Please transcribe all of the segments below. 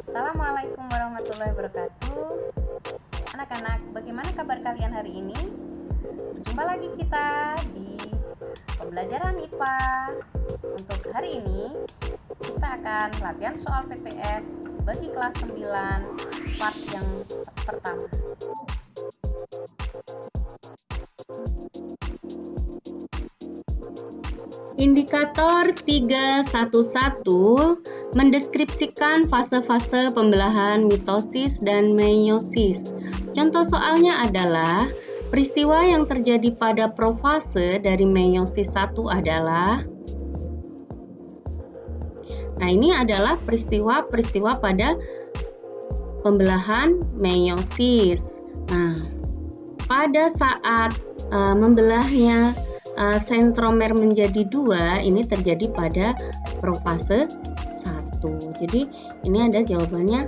Assalamualaikum warahmatullahi wabarakatuh. Anak-anak, bagaimana kabar kalian hari ini? Jumpa lagi kita di pembelajaran IPA. Untuk hari ini kita akan latihan soal PTS bagi kelas 9 part yang pertama. Indikator 311 mendeskripsikan fase-fase pembelahan mitosis dan meiosis. Contoh soalnya adalah peristiwa yang terjadi pada profase dari meiosis 1 adalah. Nah, ini adalah peristiwa-peristiwa pada pembelahan meiosis. Nah, pada saat membelahnya sentromer menjadi 2, ini terjadi pada profase 1. Jadi ini ada jawabannya.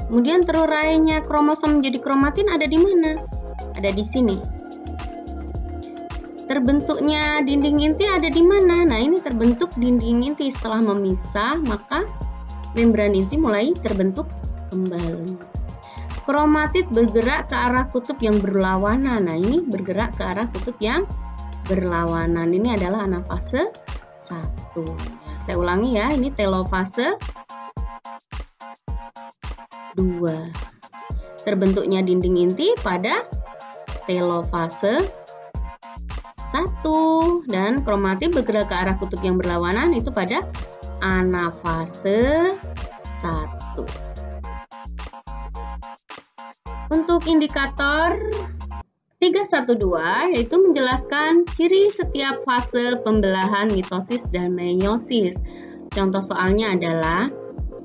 Kemudian terurainya kromosom menjadi kromatin ada di mana? Ada di sini. Terbentuknya dinding inti ada di mana? Nah, ini terbentuk dinding inti setelah memisah, maka membran inti mulai terbentuk kembali. Kromatid bergerak ke arah kutub yang berlawanan. Nah, ini bergerak ke arah kutub yang berlawanan. Ini adalah anafase 1. Ya, saya ulangi ya, ini telofase 2. Terbentuknya dinding inti pada telofase 1 dan kromatid bergerak ke arah kutub yang berlawanan itu pada anafase 1. Untuk indikator 312 yaitu menjelaskan ciri setiap fase pembelahan mitosis dan meiosis. Contoh soalnya adalah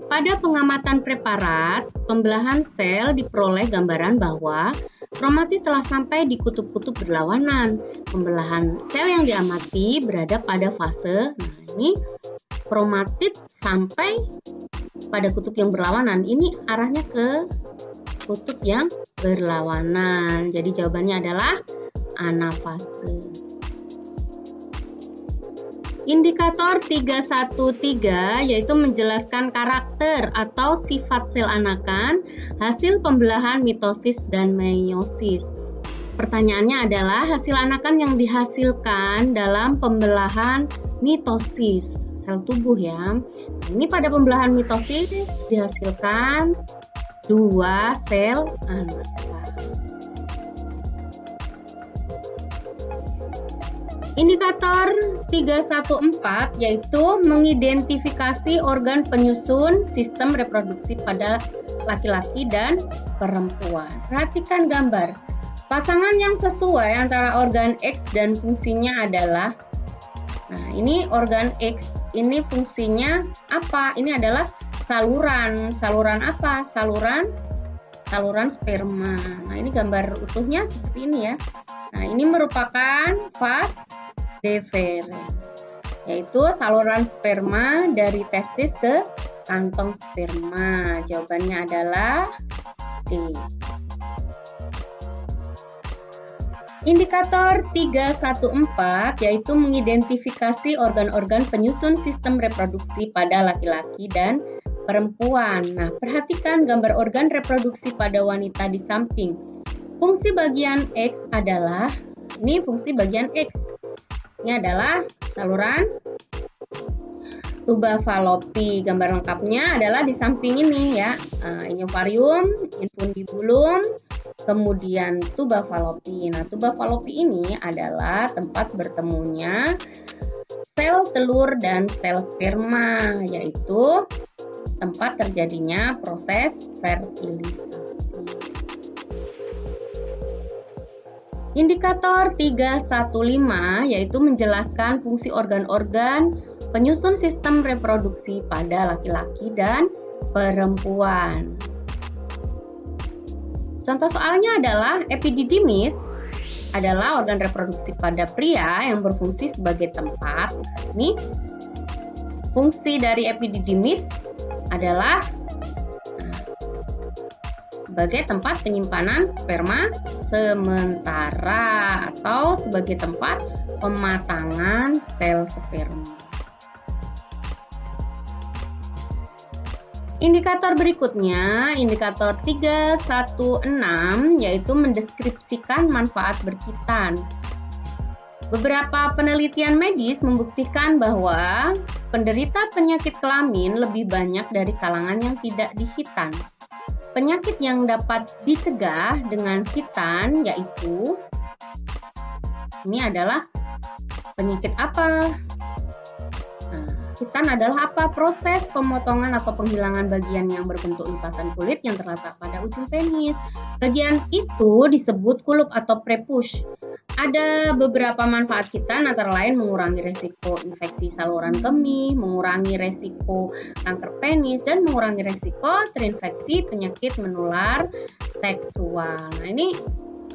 pada pengamatan preparat, pembelahan sel diperoleh gambaran bahwa kromatid telah sampai di kutub-kutub berlawanan. Pembelahan sel yang diamati berada pada fase, nah ini kromatid sampai pada kutub yang berlawanan. Ini arahnya ke kutub yang berlawanan. Jadi jawabannya adalah anafase. Indikator 313 yaitu menjelaskan karakter atau sifat sel anakan hasil pembelahan mitosis dan meiosis. Pertanyaannya adalah hasil anakan yang dihasilkan dalam pembelahan mitosis sel tubuh ya. Ini pada pembelahan mitosis dihasilkan 2 sel anakan. Indikator 314 yaitu mengidentifikasi organ penyusun sistem reproduksi pada laki-laki dan perempuan. Perhatikan gambar. Pasangan yang sesuai antara organ X dan fungsinya adalah, nah ini organ X, ini fungsinya apa? Ini adalah saluran. Saluran apa? Saluran sperma. Nah, ini gambar utuhnya seperti ini ya. Nah, ini merupakan vas deferens, yaitu saluran sperma dari testis ke kantong sperma. Jawabannya adalah C. Indikator 314 yaitu mengidentifikasi organ-organ penyusun sistem reproduksi pada laki-laki dan perempuan. Nah, perhatikan gambar organ reproduksi pada wanita di samping. Fungsi bagian X adalah, ini fungsi bagian X. Ini adalah saluran tuba falopi. Gambar lengkapnya adalah di samping ini ya. Ini ovarium, infundibulum, kemudian tuba falopi. Nah, tuba falopi ini adalah tempat bertemunya sel telur dan sel sperma, yaitu tempat terjadinya proses fertilisasi. Indikator 315 yaitu menjelaskan fungsi organ-organ penyusun sistem reproduksi pada laki-laki dan perempuan. Contoh soalnya adalah epididymis adalah organ reproduksi pada pria yang berfungsi sebagai tempat. Ini fungsi dari epididymis adalah sebagai tempat penyimpanan sperma sementara atau sebagai tempat pematangan sel sperma. Indikator berikutnya, indikator 316, yaitu mendeskripsikan manfaat berkitan. Beberapa penelitian medis membuktikan bahwa penderita penyakit kelamin lebih banyak dari kalangan yang tidak dihitan. Penyakit yang dapat dicegah dengan hitan yaitu, ini adalah penyakit apa? Hitan adalah apa? Proses pemotongan atau penghilangan bagian yang berbentuk lipasan kulit yang terletak pada ujung penis. Bagian itu disebut kulup atau prepuce. Ada beberapa manfaat hitan, antara lain mengurangi resiko infeksi saluran kemih, mengurangi resiko kanker penis, dan mengurangi resiko terinfeksi penyakit menular seksual. Nah, ini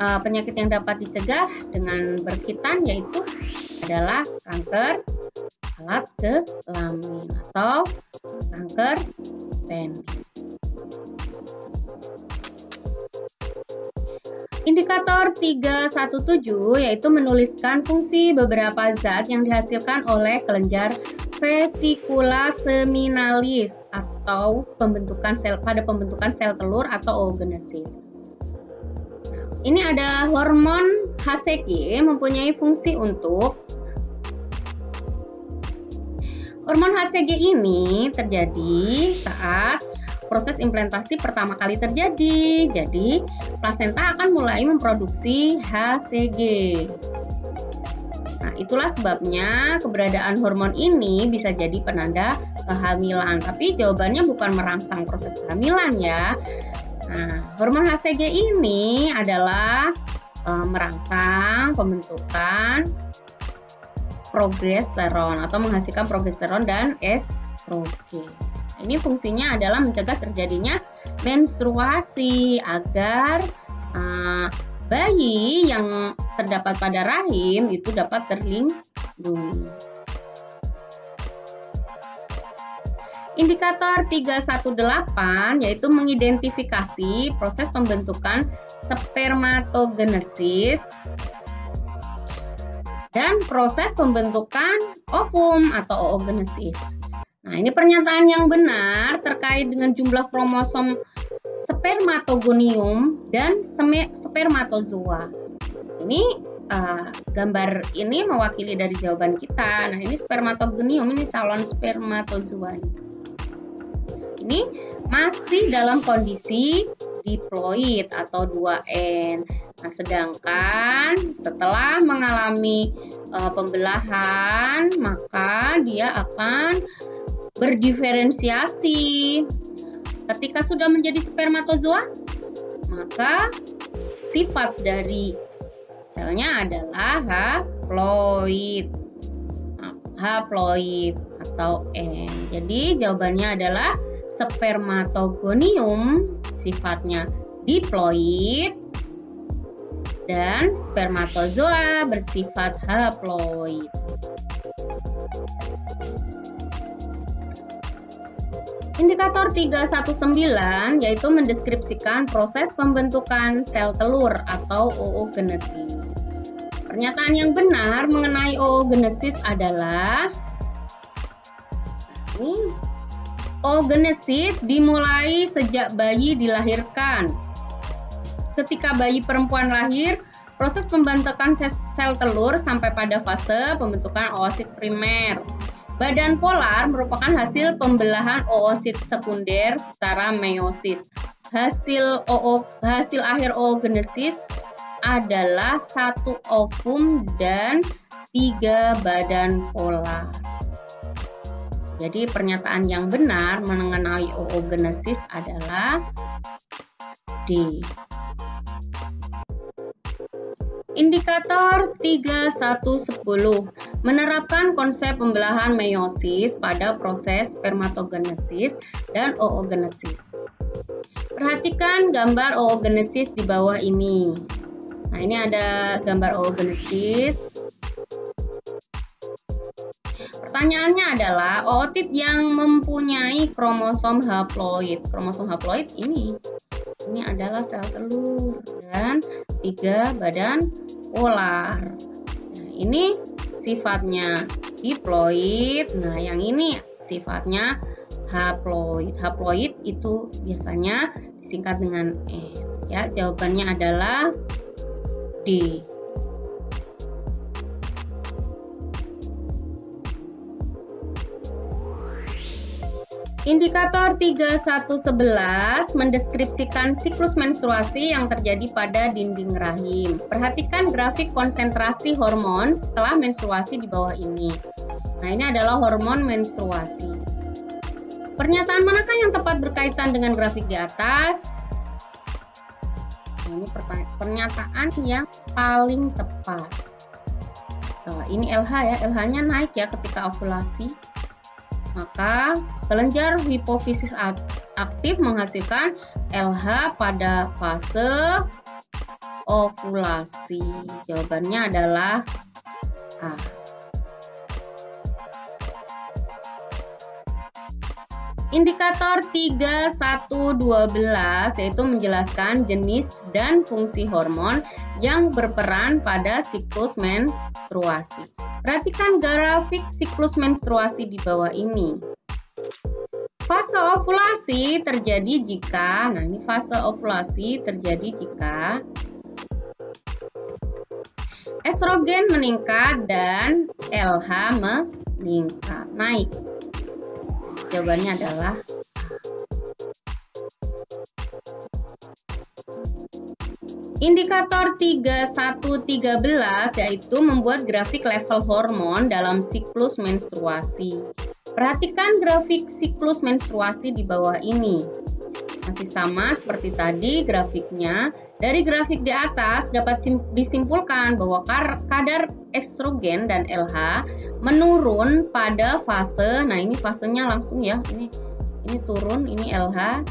penyakit yang dapat dicegah dengan berhitan yaitu adalah kanker alat kelamin atau kanker penis. Indikator 317 yaitu menuliskan fungsi beberapa zat yang dihasilkan oleh kelenjar vesicula seminalis atau pembentukan sel telur atau oogenesis. Ini ada hormon HCG mempunyai fungsi untuk hormon HCG ini terjadi saat proses implantasi pertama kali terjadi. Jadi, plasenta akan mulai memproduksi HCG. Nah, itulah sebabnya keberadaan hormon ini bisa jadi penanda kehamilan. Tapi jawabannya bukan merangsang proses kehamilan ya. Nah, hormon HCG ini adalah merangsang pembentukan progesteron atau menghasilkan progesteron dan estrogen. Ini fungsinya adalah mencegah terjadinya menstruasi agar bayi yang terdapat pada rahim itu dapat terlindungi. Indikator 318 yaitu mengidentifikasi proses pembentukan spermatogenesis dan proses pembentukan ovum atau oogenesis. Nah, ini pernyataan yang benar terkait dengan jumlah kromosom spermatogonium dan spermatozoa. Ini gambar ini mewakili dari jawaban kita. Nah, ini spermatogonium, ini calon spermatozoa. Ini masih dalam kondisi diploid atau 2N. Nah, sedangkan setelah mengalami pembelahan, maka dia akan berdiferensiasi. Ketika sudah menjadi spermatozoa, maka sifat dari selnya adalah haploid atau N. Jadi jawabannya adalah spermatogonium sifatnya diploid dan spermatozoa bersifat haploid. Indikator 319 yaitu mendeskripsikan proses pembentukan sel telur atau oogenesis. Pernyataan yang benar mengenai oogenesis adalah oogenesis dimulai sejak bayi dilahirkan. Ketika bayi perempuan lahir, proses pembentukan sel telur sampai pada fase pembentukan oosit primer. Badan polar merupakan hasil pembelahan oosit sekunder secara meiosis. Hasil akhir oogenesis adalah 1 ovum dan 3 badan polar. Jadi pernyataan yang benar mengenai oogenesis adalah D. Indikator 3110 menerapkan konsep pembelahan meiosis pada proses spermatogenesis dan oogenesis. Perhatikan gambar oogenesis di bawah ini. Nah, ini ada gambar oogenesis. Pertanyaannya adalah ootit yang mempunyai kromosom haploid. Kromosom haploid ini adalah sel telur dan 3 badan polar. Nah, ini sifatnya diploid. Nah, yang ini sifatnya haploid. Haploid itu biasanya disingkat dengan N. Ya, jawabannya adalah D. Indikator 3111 mendeskripsikan siklus menstruasi yang terjadi pada dinding rahim. Perhatikan grafik konsentrasi hormon setelah menstruasi di bawah ini. Nah, ini adalah hormon menstruasi. Pernyataan manakah yang tepat berkaitan dengan grafik di atas? Nah, ini pernyataan yang paling tepat. Ini LH ya, LH-nya naik ya ketika ovulasi. Maka kelenjar hipofisis aktif menghasilkan LH pada fase ovulasi. Jawabannya adalah A. Indikator 3112 yaitu menjelaskan jenis dan fungsi hormon yang berperan pada siklus menstruasi. Perhatikan grafik siklus menstruasi di bawah ini. Fase ovulasi terjadi jika, nah ini fase ovulasi terjadi jika estrogen meningkat dan LH meningkat, naik. Jawabannya adalah Indikator 3113 yaitu membuat grafik level hormon dalam siklus menstruasi. Perhatikan grafik siklus menstruasi di bawah ini. Masih sama seperti tadi grafiknya. Dari grafik di atas dapat disimpulkan bahwa kadar estrogen dan LH menurun pada fase, nah ini fasenya langsung ya, ini turun, ini LH,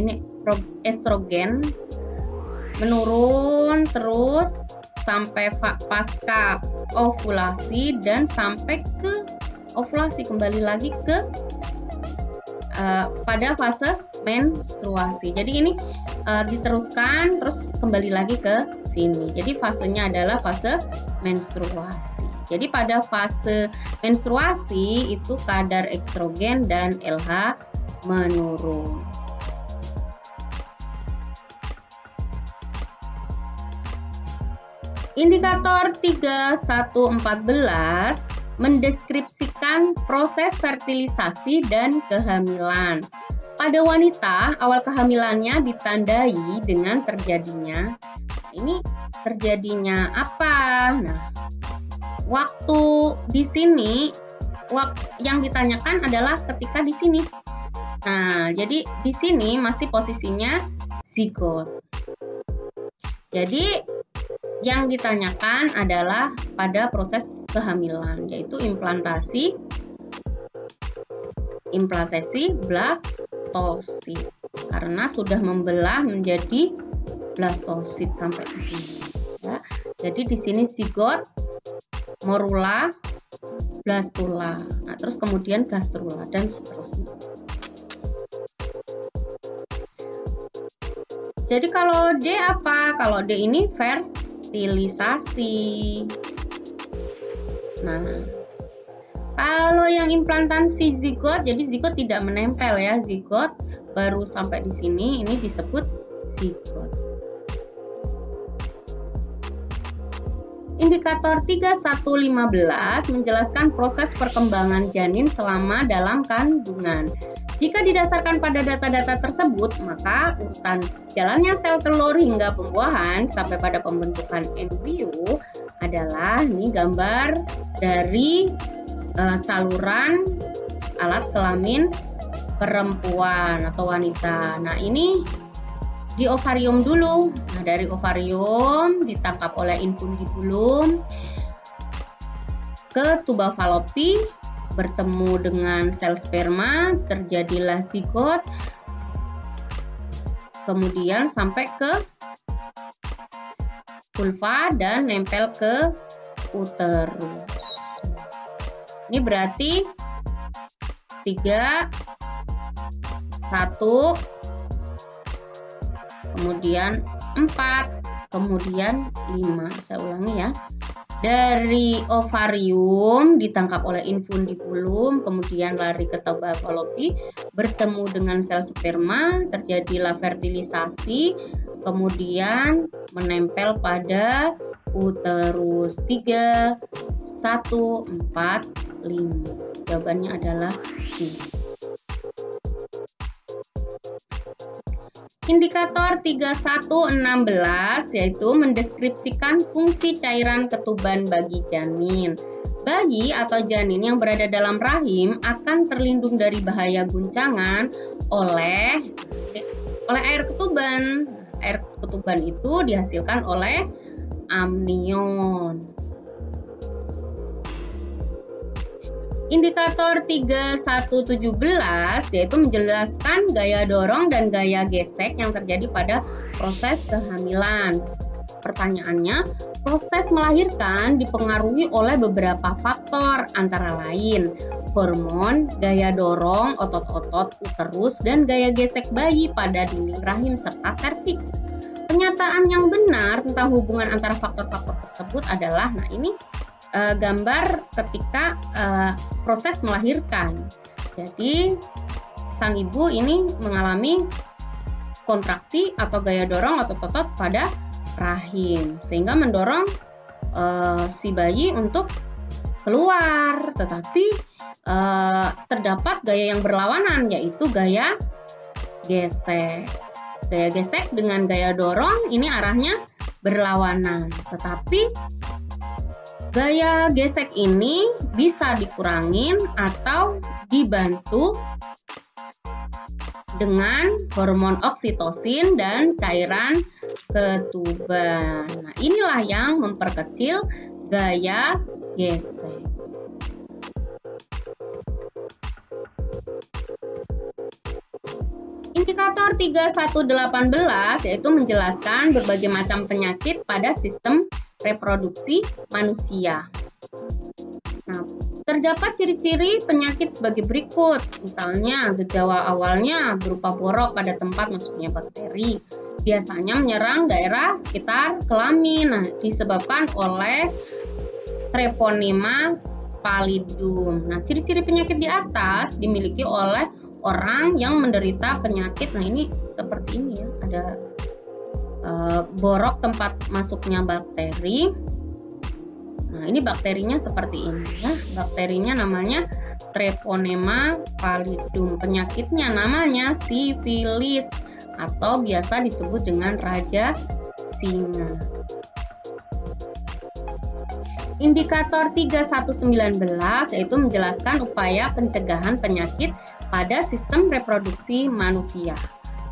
ini estrogen menurun terus sampai pasca ovulasi dan sampai ke ovulasi, kembali lagi ke pada fase menstruasi. Jadi ini diteruskan terus kembali lagi ke sini. Jadi fasenya adalah fase menstruasi. Jadi pada fase menstruasi itu kadar estrogen dan LH menurun. Indikator 3114 mendeskripsikan proses fertilisasi dan kehamilan. Pada wanita, awal kehamilannya ditandai dengan terjadinya, ini terjadinya apa? Nah, waktu di sini, yang ditanyakan adalah ketika di sini. Nah, jadi di sini masih posisinya zigot. Jadi yang ditanyakan adalah pada proses kehamilan, yaitu implantasi blastosit, karena sudah membelah menjadi blastosit sampai di sini. Ya. Jadi di sini zigot, morula, blastula, nah, terus kemudian gastrula dan seterusnya. Jadi kalau D apa? Kalau D ini fertilisasi. Nah, kalau yang implantasi zigot, jadi zigot tidak menempel ya, zigot baru sampai di sini, ini disebut zigot. Indikator 3115 menjelaskan proses perkembangan janin selama dalam kandungan. Jika didasarkan pada data-data tersebut, maka urutan jalannya sel telur hingga pembuahan sampai pada pembentukan embrio adalah ini gambar dari saluran alat kelamin perempuan atau wanita. Nah, ini di ovarium dulu. Nah, dari ovarium ditangkap oleh infundibulum ke tuba falopi, bertemu dengan sel sperma, terjadilah zigot, kemudian sampai ke vulva dan nempel ke uterus. Ini berarti 3, 1, kemudian 4, kemudian 5. Saya ulangi ya. dari ovarium ditangkap oleh infundibulum, kemudian lari ke tuba Fallopi, bertemu dengan sel sperma, terjadilah fertilisasi, kemudian menempel pada uterus. 3, 1, 4, 5. Jawabannya adalah D. Indikator 3116 yaitu mendeskripsikan fungsi cairan ketuban bagi janin. Bayi atau janin yang berada dalam rahim akan terlindung dari bahaya guncangan oleh air ketuban. Air ketuban itu dihasilkan oleh amnion. Indikator 3117 yaitu menjelaskan gaya dorong dan gaya gesek yang terjadi pada proses kehamilan. Pertanyaannya, proses melahirkan dipengaruhi oleh beberapa faktor antara lain hormon, gaya dorong, otot-otot uterus, dan gaya gesek bayi pada dinding rahim serta serviks. Pernyataan yang benar tentang hubungan antara faktor-faktor tersebut adalah, nah ini gambar ketika proses melahirkan. Jadi sang ibu ini mengalami kontraksi atau gaya dorong atau otot pada rahim sehingga mendorong si bayi untuk keluar. Tetapi terdapat gaya yang berlawanan yaitu gaya gesek. Gaya gesek dengan gaya dorong ini arahnya berlawanan. Tetapi gaya gesek ini bisa dikurangin atau dibantu dengan hormon oksitosin dan cairan ketuban. Nah, inilah yang memperkecil gaya gesek. Indikator 3118 yaitu menjelaskan berbagai macam penyakit pada sistem reproduksi manusia. Nah, terdapat ciri-ciri penyakit sebagai berikut. Misalnya, gejala awalnya berupa borok pada tempat masuknya bakteri. Biasanya menyerang daerah sekitar kelamin. Nah, disebabkan oleh Treponema pallidum. Nah, ciri-ciri penyakit di atas dimiliki oleh orang yang menderita penyakit. Nah, ini seperti ini ya. Ada borok tempat masuknya bakteri. Nah, ini bakterinya seperti ini ya. Bakterinya namanya Treponema pallidum. Penyakitnya namanya sifilis atau biasa disebut dengan raja singa. Indikator 3119 yaitu menjelaskan upaya pencegahan penyakit pada sistem reproduksi manusia.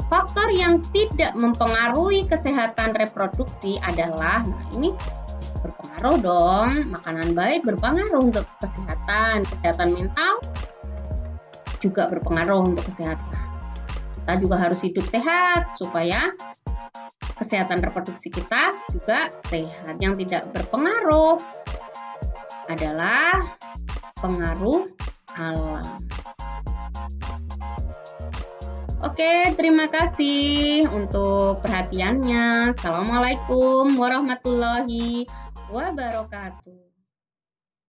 Faktor yang tidak mempengaruhi kesehatan reproduksi adalah, nah ini berpengaruh dong, makanan baik berpengaruh untuk kesehatan mental juga berpengaruh untuk kesehatan. Kita juga harus hidup sehat supaya kesehatan reproduksi kita juga sehat. Yang tidak berpengaruh adalah pengaruh alam. Oke, terima kasih untuk perhatiannya. Assalamualaikum warahmatullahi wabarakatuh.